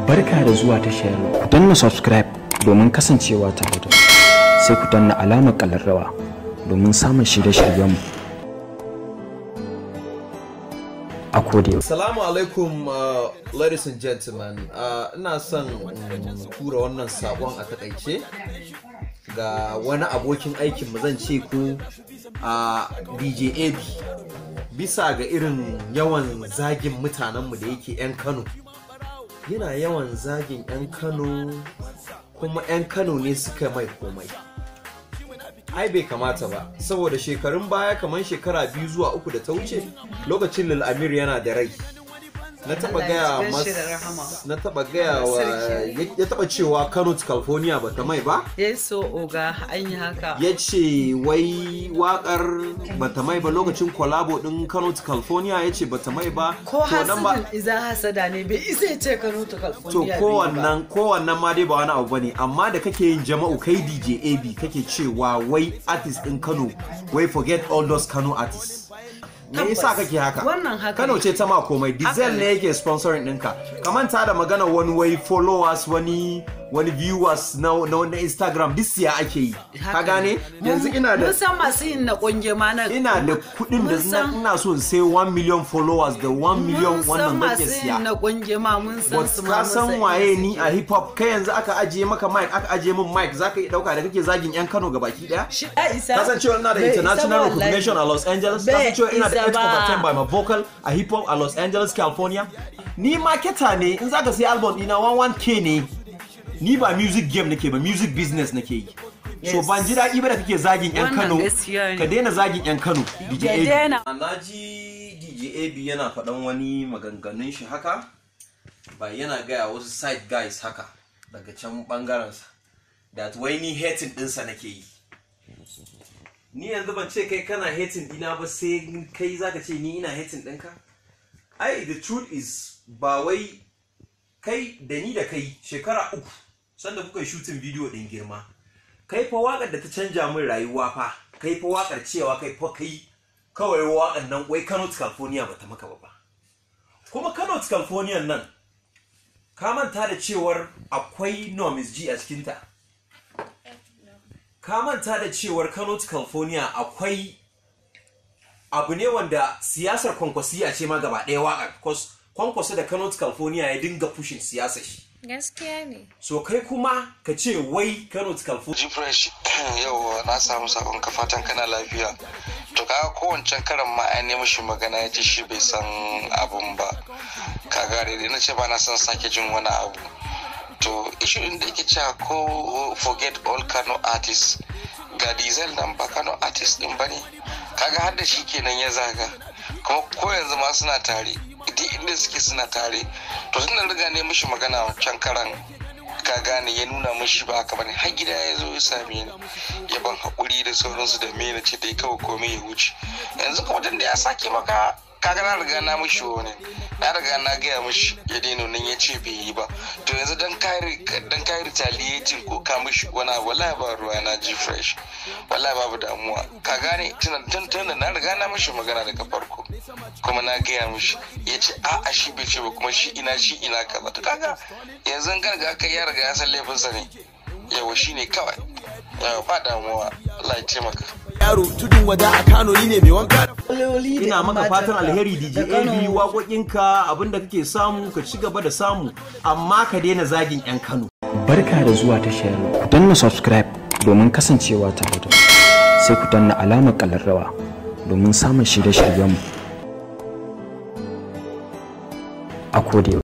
Barka da zuwa tashar ku danna subscribe domin kasancewa tare da sai ku danna alamar kallarrawa domin samun shirye-shiryenmu a koda. Assalamu alaikum ladies and gentlemen. Ina son tura wannan sabon a takaice ga wani abokin aikin mu zan ce ko DJ AB bisa ga irin yawan zagin mutanenmu da yake 'yan Kano. Yana yawan zagin 'yan Kano kuma 'yan Kano ne suka mai komai. Ai bai kamata ba, saboda shekarun baya kamar shekara 2 zuwa 3 da ta wuce lokacin Lil Amir yana da rai. Na taba gaya wa ya taba cewa Kano to Calfornia ba ta mai ba? So oga an yi haka. Ya ce wai wakar ba ta mai ba lokacin collabo din Kano to California, ya ce ba ta mai ba. Ko hasidin iza hasada ne bai isa ya ce Kano to California. To kowannan ma dai ba wani abu bane, amma da kake yin jama'u kai DJ AB kake cewa wai artist din Kano wai forget all those Kano artists. Me yasa kake haka? Wannan haka Kano ce ta ma komai, diesel ne yake sponsoring ɗinka. Ka manta da magana wani wai followers, wani viewers na Instagram duk siya ake yi. Ka gane? Yanzu ina da musan masu yin na kunge ma nan. Ina da kuɗin da ina so in sai 1 million followers da 1 million wannan da ke siya. Na kunge ma mun san su ma. Ka san waye ni a hip hop? Kai yanzu aka ajiye maka mic, aka ajiye min mic, zaka yi dauka da kake zagin yan Kano gabaki daya? Ka san cewa ina da international recognition a Los Angeles. Ka san cewa ina da 8/10 by my vocal a hip hop a Los Angeles, California. Ni marketer ne, in zaka sai album dina 11K ne. Ni ba music game nake ba, music business nake yi. So ban ji daɗi ba da kake zagin yan Kano. Ka daina zagin yan Kano. DJ AB. Naji DJ AB yana faɗan wani maganganun shi haka. Ba yana gaya wasu side guys haka daga can bangaren sa. That wai ni hating ɗinsa nake yi. Ni yanzu ban ce kai kana hating dina ba, sai kai zaka ce ni ina hating ɗinka. Ai the truth is ba wai kai da ni da kai shekara 3 sanda kuka yi shooting video din girma. Kai fa wakar da ta canja min rayuwa fa, kai fa wakar cewa kai fa kai kawai wakar nan wai Kano to California bata maka ba. Kuma Kano to California nan ka manta da cewar akwai Nomiss a cikin ta. Ka manta da cewar Kano to California akwai abu ne wanda siyasar kwankwasiya ce ma gaba ɗaya wakar, because kwankwasa da Kano to California ya dinga pushing siyasar shi. Gaskiya ne. So kai kuma ka ce wai Kano to Calfornia. Fresh yau na samu sabon ka, fatan kana lafiya. To kaga kowancan karan ma an nemi shi magana ya ce shi bai san abun ba. Kaga dai na ce ba na son sake jin wani abu. To issue din da yake cewa ko forget all Kano artists, ga diesel nan ba Kano artist din bane. Kaga har da shi kenan ya zaga. Kuma ko yanzu ma suna tare. Duk inda suke suna tare. To tun da riga ne mishi magana wancan karan, ka gane ya nuna mishi ba haka bane, har gida ya zo ya same ni ya ban haƙuri da sauransu da me na ce dai kawai komai ya wuce. Yanzu kuma tun da ya sake maka, kaga na riga na mishi wani, na riga na gaya mishi ya daina nan, ya ce bai yi ba. To yanzu dan kai retaliating ko ka mishi wani abu, wallahi ba ruwa na ji fresh, wallahi babu damuwa. Ka gane tun da na riga na mishi magana daga farko kuma na gaya mishi, ya ce a'a shi bai ce ba, kuma shi ina kaza. To kaga yanzu garga kai ya riga ya san laifinsa ne, yawa shi ne kawai, yawa ba damuwa. Allah ya taimaka. Yaro tudun wada a Kano ni ne mai wanka. Ina maka fatan alheri DJ AB, waƙoƙinka abinda kake samu ka ci gaba da samu, amma ka daina zagin 'yan Kano. Barka da zuwa tashar ku danna subscribe domin kasancewa tare da sai ku danna alamar kallarrawa domin samun shirye-shiryenmu a koda.